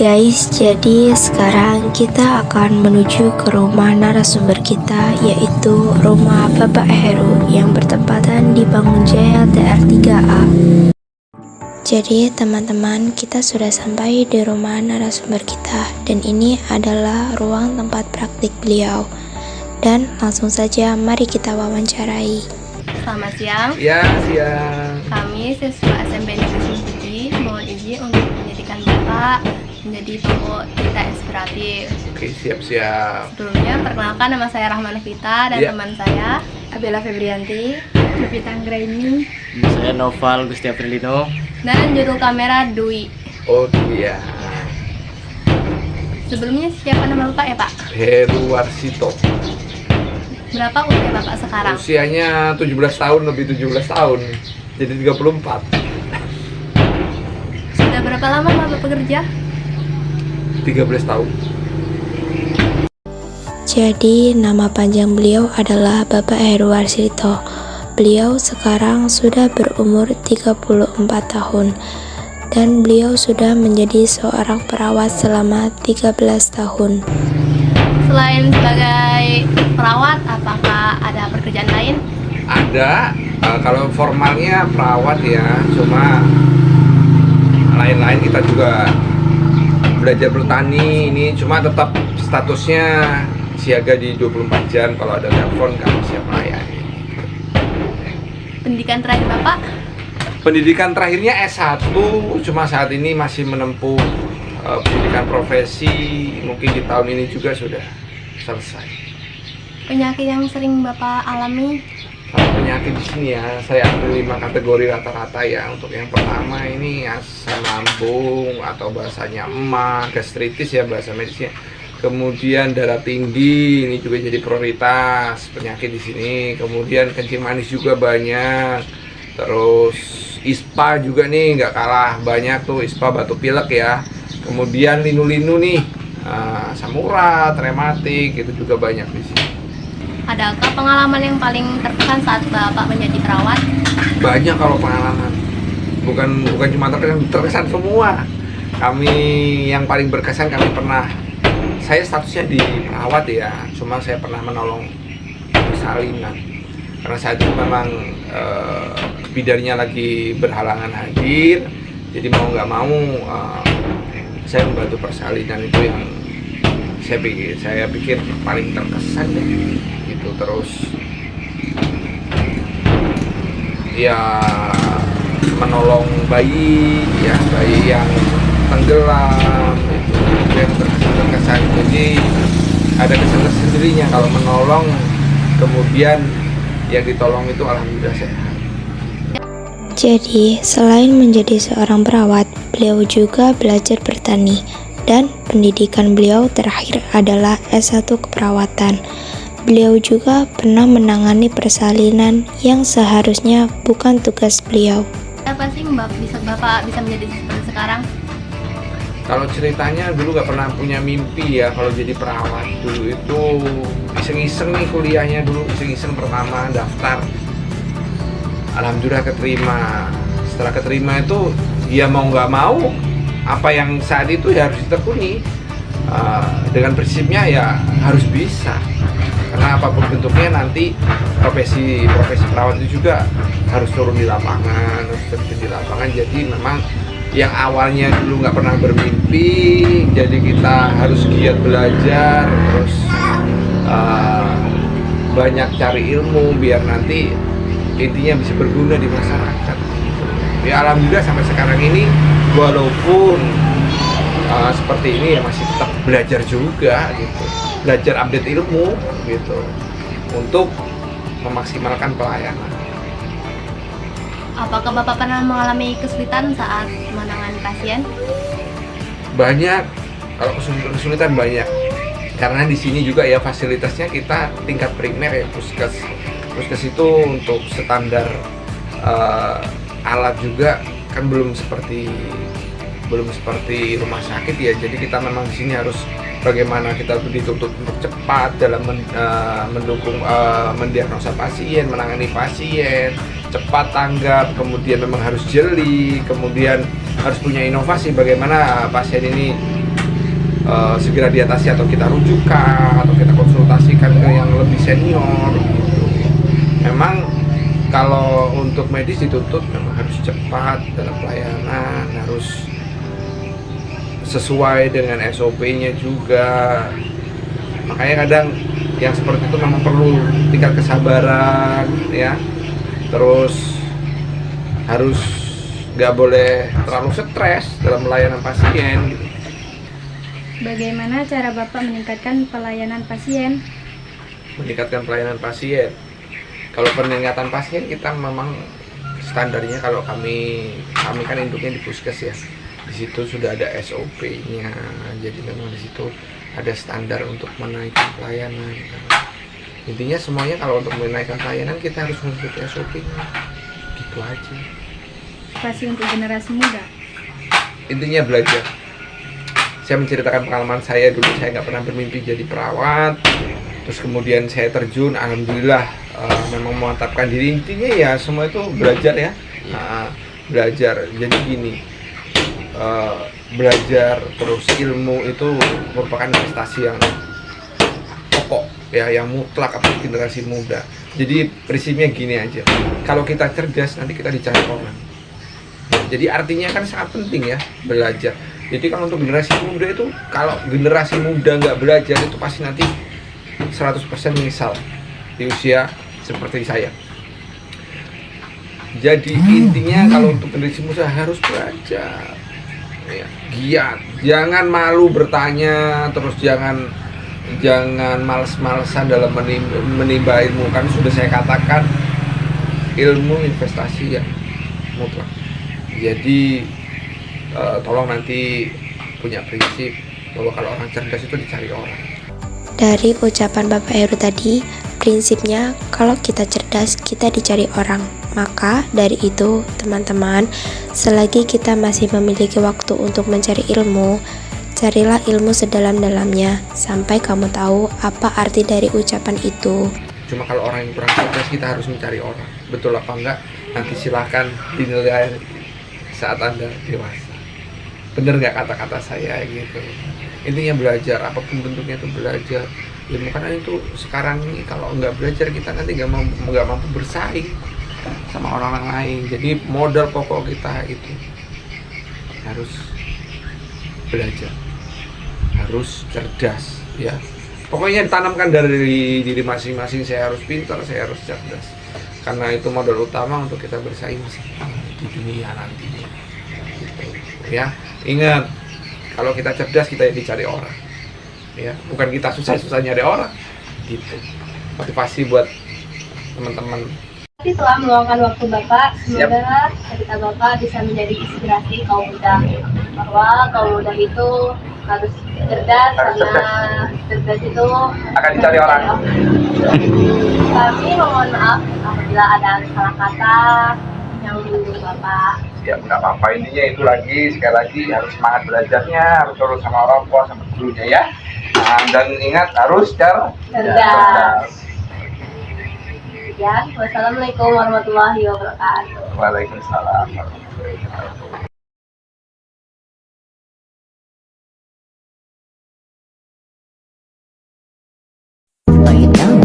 guys, jadi sekarang kita akan menuju ke rumah narasumber kita, yaitu rumah Bapak Heru yang bertempatan di Bangunjaya TR3A. Jadi teman-teman, kita sudah sampai di rumah narasumber kita, dan ini adalah ruang tempat praktik beliau. Dan langsung saja mari kita wawancarai. Selamat siang. Ya, siang. Kami siswa SMP Negeri 7 mohon izin untuk menjadikan Bapak menjadi pembawa cerita inspiratif. Oke, siap-siap. Sebelumnya perkenalkan, nama saya Rahman Vita dan teman saya Abella Febrianti, Jovita Anggraini, Saya Noval Gusti Aprilino. dan juru kamera Dwi. Oh iya, Sebelumnya siapa nama Bapak ya Pak? Heru Warsito. Berapa usia Bapak sekarang? Usianya 17 tahun, lebih 17 tahun. Jadi 34. Sudah berapa lama Bapak bekerja? 13 tahun. Jadi nama panjang beliau adalah Bapak Heru Warsito. Beliau sekarang sudah berumur 34 tahun dan beliau sudah menjadi seorang perawat selama 13 tahun. Selain sebagai perawat, apakah ada pekerjaan lain? Ada, kalau formalnya perawat ya, cuma lain-lain kita juga belajar bertani ini, cuma tetap statusnya siaga di 24 jam. Kalau ada telepon kami siap melayani. Pendidikan terakhir Bapak? Pendidikan terakhirnya S1, cuma saat ini masih menempuh pendidikan profesi. Mungkin di tahun ini juga sudah selesai. Penyakit yang sering Bapak alami? Kalau penyakit di sini ya, saya ambil 5 kategori rata-rata ya. Untuk yang pertama ini asam lambung atau bahasanya emah, gastritis ya bahasa medisnya. Kemudian darah tinggi, ini juga jadi prioritas penyakit di sini. Kemudian kencing manis juga banyak. Terus ISPA juga nih nggak kalah banyak tuh, ISPA batuk pilek ya. Kemudian linu-linu nih, asam urat, rematik itu juga banyak di sini. Adakah pengalaman yang paling terkesan saat Bapak menjadi perawat? Banyak kalau pengalaman, bukan cuma terkesan semua. Kami yang paling berkesan saya statusnya di perawat ya, cuma saya pernah menolong persalinan karena saat itu memang bidannya lagi berhalangan hadir, jadi mau nggak mau saya membantu persalinan. Itu yang saya pikir paling terkesan deh gitu. Terus ya menolong bayi yang tenggelam itu yang terkesan. Jadi ada kesan tersendirinya kalau menolong, kemudian yang ditolong itu alhamdulillah sehat. Jadi selain menjadi seorang perawat, beliau juga belajar bertani dan pendidikan beliau terakhir adalah S1 keperawatan. Beliau juga pernah menangani persalinan yang seharusnya bukan tugas beliau. Apa sih Bapak bisa menjadi seperti sekarang? Kalau ceritanya dulu gak pernah punya mimpi ya kalau jadi perawat. Dulu itu iseng-iseng nih kuliahnya, dulu iseng-iseng pertama daftar. Alhamdulillah keterima. Setelah keterima itu ya mau nggak mau apa yang saat itu ya harus ditekuni. Dengan prinsipnya ya harus bisa. Karena apapun bentuknya nanti profesi perawat itu juga harus turun di lapangan, harus terjun di lapangan. Jadi memang yang awalnya dulu nggak pernah bermimpi, jadi kita harus giat belajar, terus banyak cari ilmu biar nanti intinya bisa berguna di masyarakat. Ya alhamdulillah sampai sekarang ini walaupun seperti ini ya masih tetap belajar juga gitu, belajar update ilmu gitu untuk memaksimalkan pelayanan. Apakah Bapak pernah mengalami kesulitan saat menangani pasien? Banyak, kalau kesulitan banyak. Karena di sini juga ya fasilitasnya kita tingkat primer ya, puskes itu untuk standar alat juga kan belum seperti rumah sakit ya. Jadi kita memang di sini harus bagaimana kita dituntut untuk cepat dalam mendukung mendiagnosa pasien, menangani pasien, cepat tanggap, kemudian memang harus jeli, kemudian harus punya inovasi bagaimana pasien ini segera diatasi atau kita rujukan atau kita konsultasikan ke yang lebih senior. Memang kalau untuk medis dituntut memang harus cepat dalam pelayanan, harus sesuai dengan SOP-nya juga. Makanya kadang yang seperti itu memang perlu tingkat kesabaran ya. Terus harus nggak boleh terlalu stres dalam pelayanan pasien gitu. Bagaimana cara Bapak meningkatkan pelayanan pasien? Meningkatkan pelayanan pasien. Kalau peningkatan pasien kita memang standarnya, kalau kami kan induknya di puskes ya. Di situ sudah ada SOP-nya. Jadi memang di situ ada standar untuk menaikkan pelayanan. Intinya semuanya kalau untuk menaikkan pelayanan kita harus mengikuti SOP-nya. Gitu aja. Pasti untuk generasi muda. Intinya belajar. Saya menceritakan pengalaman saya dulu, saya nggak pernah bermimpi jadi perawat. Terus kemudian saya terjun, alhamdulillah memang memantapkan diri. Intinya ya semua itu belajar ya. Belajar. Jadi gini, belajar terus ilmu itu merupakan investasi yang pokok ya, yang mutlak apalagi generasi muda. Jadi prinsipnya gini aja, kalau kita cerdas nanti kita dicari orang. Jadi artinya kan sangat penting ya belajar. Jadi kalau untuk generasi muda itu, kalau generasi muda nggak belajar itu pasti nanti 100% menyesal di usia seperti saya. Jadi intinya kalau untuk generasi muda harus belajar ya, giat, jangan malu bertanya, terus jangan males-malesan dalam menimba ilmu. Kan sudah saya katakan ilmu investasi yang mutlak. Jadi tolong nanti punya prinsip bahwa kalau orang cerdas itu dicari orang. Dari ucapan Bapak Heru tadi, prinsipnya kalau kita cerdas, kita dicari orang. Maka dari itu, teman-teman, selagi kita masih memiliki waktu untuk mencari ilmu, carilah ilmu sedalam-dalamnya sampai kamu tahu apa arti dari ucapan itu. Cuma kalau orang yang kurang cerdas, kita harus mencari orang. Betul apa enggak? Nanti silahkan dinilai saat Anda dewasa. Bener nggak kata-kata saya gitu? Intinya belajar, apapun bentuknya itu belajar. Ilmu karena itu sekarang ini kalau nggak belajar kita nanti nggak mampu bersaing sama orang lain. Jadi modal pokok kita itu harus belajar, harus cerdas ya. Pokoknya ditanamkan dari diri masing-masing, saya harus pintar, saya harus cerdas. Karena itu modal utama untuk kita bersaing di dunia nantinya. Gitu, ya. Ingat, kalau kita cerdas kita dicari orang. Ya, bukan kita susah-susah nyari orang. Gitu. Motivasi buat teman-teman. Tapi telah meluangkan waktu Bapak, semoga cerita Bapak bisa menjadi inspirasi kaum muda, bahwa kaum muda itu harus cerdas, karena cerdas itu Akan dicari orang. Kami mohon maaf apabila ada salah kata yang menyinggung Bapak. Ya nggak apa-apa, intinya itu lagi, sekali lagi harus semangat belajarnya, harus terus sama orang tua, sama gurunya ya. Dan ingat harus cerdas. Ya, wassalamualaikum warahmatullahi wabarakatuh. Waalaikumsalam warahmatullahi wabarakatuh. Lay it down,